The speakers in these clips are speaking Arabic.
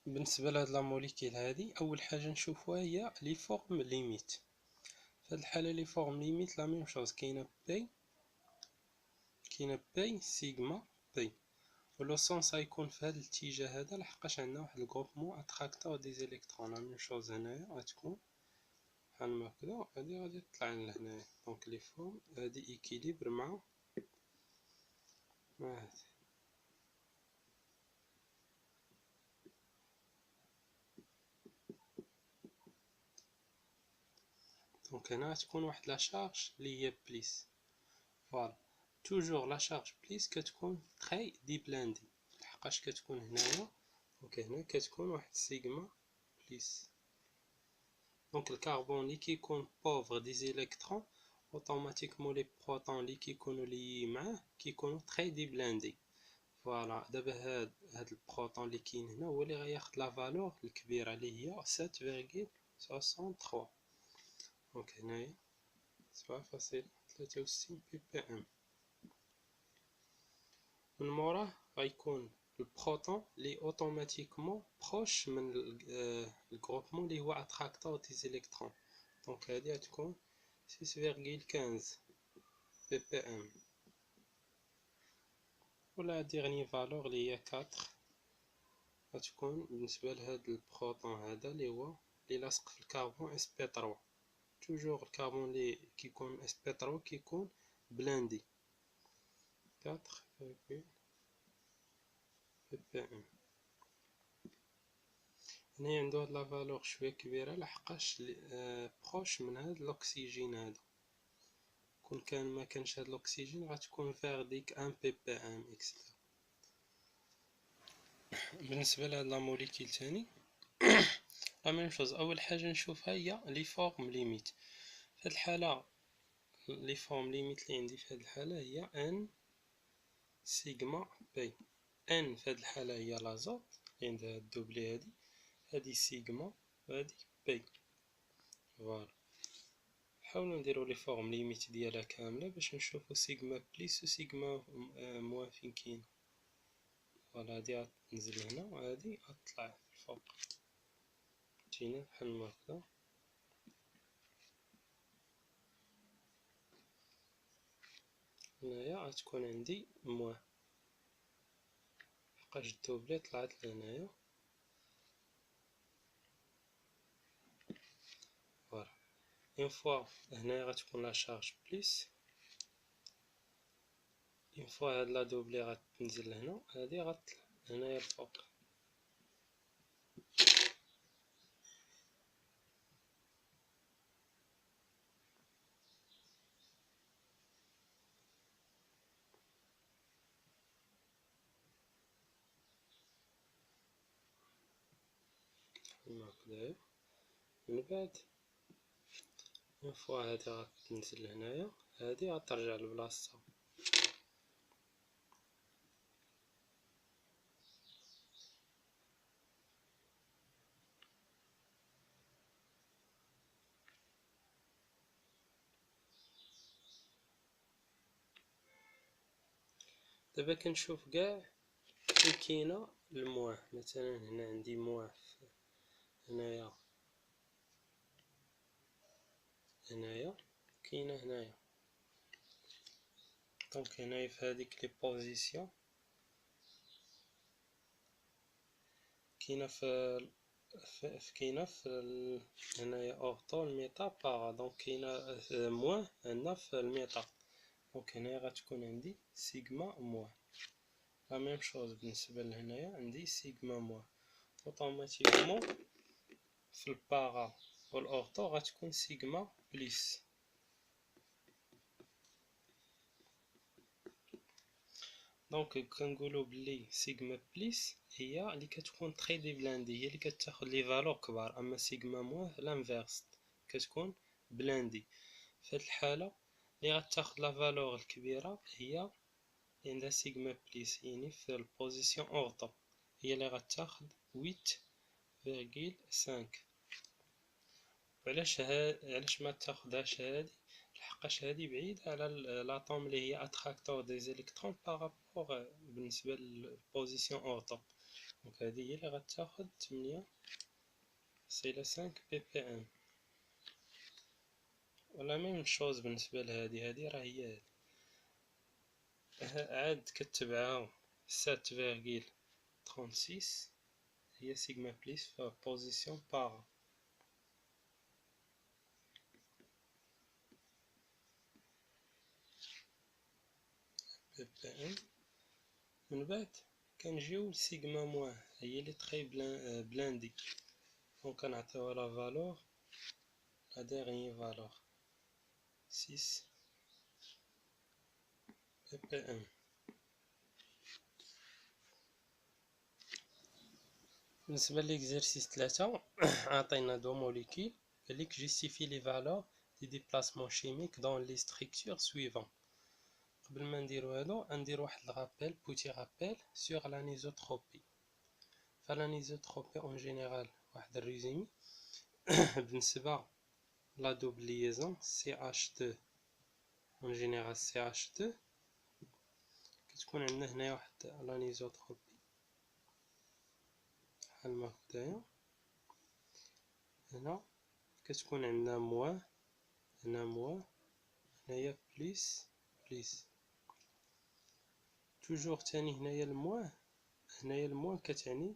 بالنسبة لهاد لا موليكيل هادي، أول حاجة نشوفوها هي لي فورم ليميت. في هاد الحالة لي فورم ليميت لا ميم شوز، كاينة بي سيغما بي، و لو سونس غيكون في هاد الاتجاه هذا لحقاش عندنا واحد الغروبمون اتراكتور دي زيليكترون. لا ميم شوز هنايا غتكون بحال ما هكدا، هادي غادي تطلع لهنايا. دونك لي فورم هادي ايكيليبر مع هادي. دونك هنا غتكون واحد لا شارج لي هي بليس. فوالا، توجور لا شارج بليس كتكون تري ديبلاندي، لحقاش كتكون هنايا. دونك هنا كتكون واحد سيغما بليس. دونك الكربون لي كيكون بوفر دي زيليكترون، اوتوماتيكمون لي بروطون لي كيكونوا لي معاه كيكونوا تري ديبلاندي. فوالا، دابا هاد البروطون اللي كاين هنا هو اللي غياخد لا فالور الكبيره اللي هي 7.63. دونك هنايا 7.63 بي بي ام. من موراه غيكون البروتون لي اوتوماتيكمون بروش من الجروبمون اللي هو اتراكتور دي زيليكترون. دونك هادي غتكون 6.15 بي بي ام. ولا ديرني فالور اللي هي 4 غتكون بالنسبه لهاد البروتون هذا اللي هو اللي لاصق في الكربون اس بي 3. توجور الكربون اللي كيكون اس بي 3 كيكون بلاندي 4 بي بي ام. هنا عندو هاد لا فالور شويه كبيره لحقاش بروش من هاد الاكسجين هذا. كون كان ما كانش هاد الاكسجين غتكون فيغ ديك 1 بي بي ام اكسترا. بالنسبه لهاد لا موليكيل تاني لا ميم شوز. اول حاجه نشوفها هي لي فورم ليميت. في هاد الحاله لي فورم ليميت اللي عندي في هاد الحاله هي ان سيغما بي. ان في هاد الحاله هي لازوت اللي عندها هاد الدوبلي هادي، هادي سيغما وهادي بي. فوالا، نحاولو نديرو لي فورم ليميت ديالها كامله باش نشوفو سيغما بليس و سيغما موان فين كاين. فوالا، هادي غتنزل هنا وهادي غتطلع الفوق، تجينا بحال ما هكدا. هنايا غتكون عندي موان لحقاش الدوبلي طلعت لهنايا. فوالا، اون فوا هنايا غتكون لا شارج بليس، اون فوا هاد لا دوبلي غتنزل لهنا، هادي غتطلع هنايا الفوق. كما هكدايا. من بعد اون فوا هادي غتنزل لهنايا، هادي غترجع لبلاصتها. دابا كنشوف كاع فين كاينه المواه. مثلا هنا عندي مواه هنايا، كاينه هنايا. دونك هنايا في هذيك لي بوزيسيون كاينه هنايا اورطو الميتا بارا. دونك كاينه موان هنا في الميتا. دونك هنايا غتكون عندي سيغما موان. لا ميم شوز بالنسبه لهنايا عندي سيغما موان. اوتوماتيكمون في البارا والاورطو غتكون سيغما بليس. دونك كنقولوا بلي سيغما بليس هي اللي كتكون تري ديبلاندي، هي اللي كتاخذ لي فالور كبار. اما سيغما موان لانفيرس كتكون بلاندي. في هذه الحاله اللي غتاخذ لا فالور الكبيره هي اللي عندها سيغما بليس، يعني في البوزيسيون اورطو هي اللي غتاخذ 8.5. علاش ما تاخذهاش هادي؟ لحقاش هادي بعيد على لاطوم اللي هي اتراكتور دي زيليكترون بارابور بالنسبه للبوزيسيون اورطو. دونك هادي هي اللي غتاخد 8.5 بي بي ام. ولا ميم شوز بالنسبة لهادي، هادي راه هي عاد كتبعها 7.36 هي سيغما بليس في بوزيسيون باغ. بي بي ام. من بعد كنجيو لسيغما موان، هي اللي تخي بلاندي، دونك كنعطيوها لا فالور، لا ديرنيي فالور 6 بي بي ام. بالنسبة ليكزارسيس 3 عطينا دو موليكول، قالك جيستيفي لي فالور دي ديبلاسمون شيميك دون لي ستركتور سويفون. قبل ما نديرو هادو غندير واحد الغابيل، بوتي غابيل سور لانيزوتروبي. فالانيزوتروبي اون جينيرال واحد الريزومي بالنسبة لا دوبل ليزون CH2 اون جينيرال CH2 كتكون عندنا هنايا واحد لانيزوتروبي بحال ما هكدايا. هنا كتكون عندنا موان، هنا موان، هنايا بليس بليس. توجور تاني هنايا الموان، هنايا الموان كتعني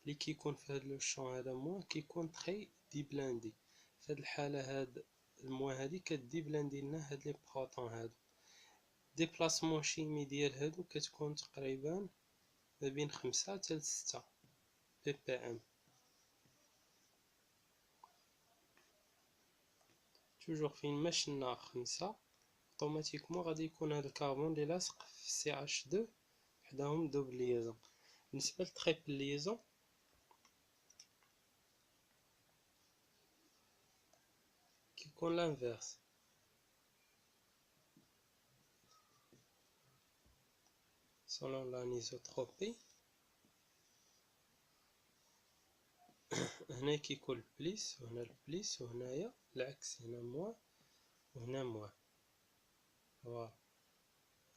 لي كيكون في هاد لو شون هذا موان كيكون تخي دي بلاندي. في هاد الحالة هاد الموان هادي كدي بلاندي لنا هاد لي بروطون هادو. ديبلاسمون شيمي ديال هادو كتكون تقريبا ما بين 5 حتى 6 بي بي ام. توجور فين ما شلنا 5 اوتوماتيكمون غادي يكون هاد الكربون اللي لاصق في CH2 حداهم دوبل ليزون. بالنسبة لتريبل ليزون كيكون لانفيرس، سولون لانيزوتروبي. هنا كيكون البليس وهنا البليس، وهنايا العكس، هنا موان وهنا موان. فوالا.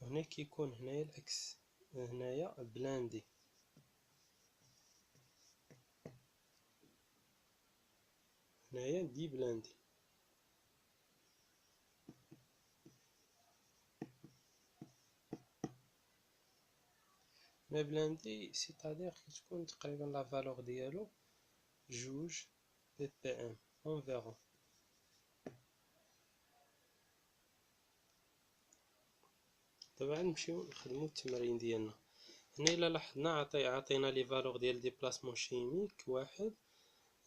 وهنا كيكون هنايا العكس، هنايا بلاندي، هنايا دي بلاندي. هنا بلاندي سيتادير كتكون تقريبا لا فالور ديالو 2 بي بي ام. اون فيرون. دابا نمشيو نخدمو التمارين ديالنا. هنا الا لاحظنا عطينا لي فالور ديال ديبلاسمون شيميك 1.08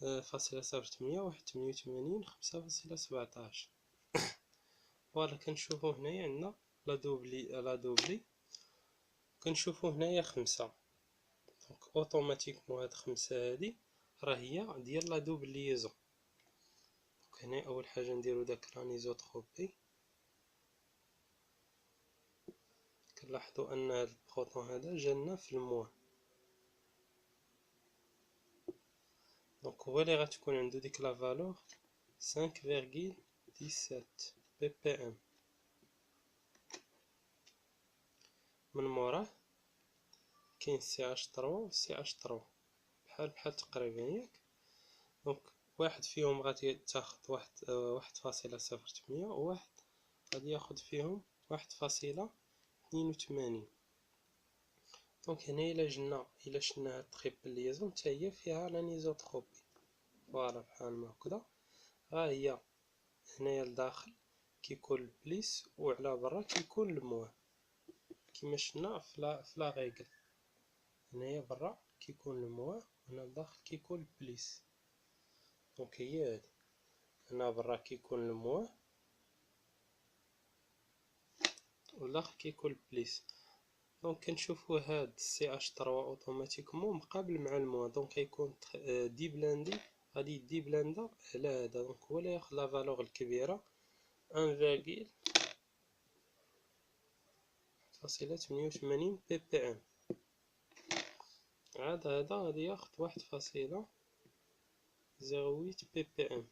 1.88 5.17. فوالا كنشوفو هنايا عندنا لا دوبلي كنشوفو هنايا 5. دونك اوتوماتيكمون هاد 5 هادي راه هي ديال لا دوبل ليزون. دونك هنا اول حاجه نديرو داك لانيزوتروبي. كنلاحظوا ان هاد البروطون هذا جالنا في الموان، دونك هو اللي غتكون عنده ديك لا فالور 5.17 بي بي ام. من موراه كاين CH3 و CH3 بحال تقريبا ياك. دونك واحد فيهم غادي تاخد 1.08 وواحد غادي ياخد فيهم 1.82. دونك هنا الا شلنا هاد تريبل ليزون حتى هي فيها لانيزوتروبي. فوالا بحال ما هكذا. ها هي هنايا لداخل كيكون البليس وعلى برا كيكون الموان كيما شفنا في لا ريغل. هنايا برا كيكون الموان وهنا لداخل كيكون البليس. دونك هي هادي، هنا برا كيكون الموان والداخل كيكون البليس. دونك كنشوفو هاد CH3 اوتوماتيكمون مقابل مع الموان، دونك غيكون دي بلاندي، غادي يدي بلاندا على هذا. دونك هو اللي ياخد لا فالور الكبيره 1.88 بي بي ام. عاد هذا غادي ياخد 1.08 بي بي ام.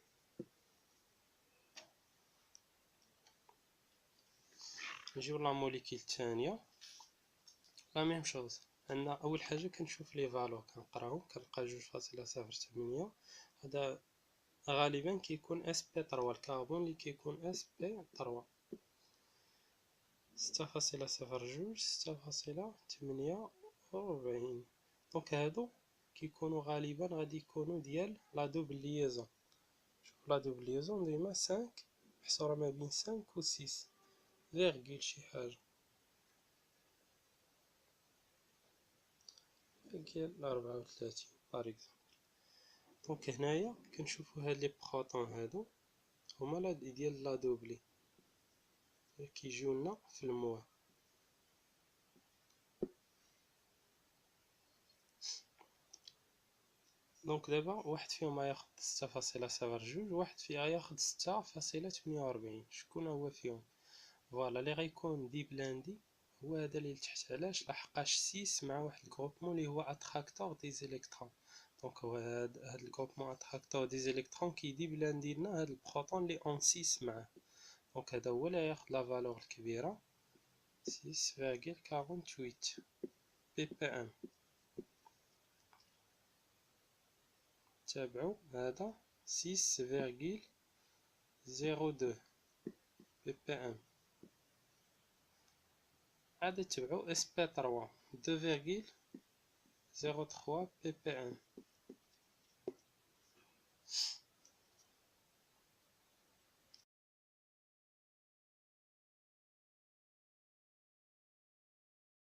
نجيو لا موليكيل الثانيه لا ميم شوز، عندنا اول حاجه كنشوف لي فالور كنقراهم، كنلقى 2.08. هذا غالبا كيكون اس بي 3، الكربون اللي كيكون اس بي 3. 6.02 6.48. دونك هادو كيكونوا غالبا غادي يكونوا ديال لا دوبل ليزون. شوف لا دوبل ليزون ديما 5 محصوره ما بين 5 و 6 فيرغيل شي حاجه، فيرغيل 34 باغ اكزومبل. دونك هنايا كنشوفوا هاد لي بروطون هادو هما لا ديال لا دوبلي كيجيو لنا في الموال. دونك دابا واحد فيهم غياخد 6.02، واحد فيها غياخد 6.48. شكون هو فيهم؟ فوالا اللي غيكون دي بلاندي هو هذا اللي لتحت. علاش؟ لحقاش 6 مع واحد الجروبمون اللي هو اتراكتور دي زيليكترون. دونك هو هاد الجروبمون اتراكتور دي زيليكترون كيدي بلاندي لنا هاد البروطون اللي اون 6 معاه. دونك هذا هو اللي غياخد لا فالور الكبيره 6.48 بي بي ام. تابعو هذا 6.02 بي بي ام. عاد تبعو اس بي 3 2.03 بي بي ام.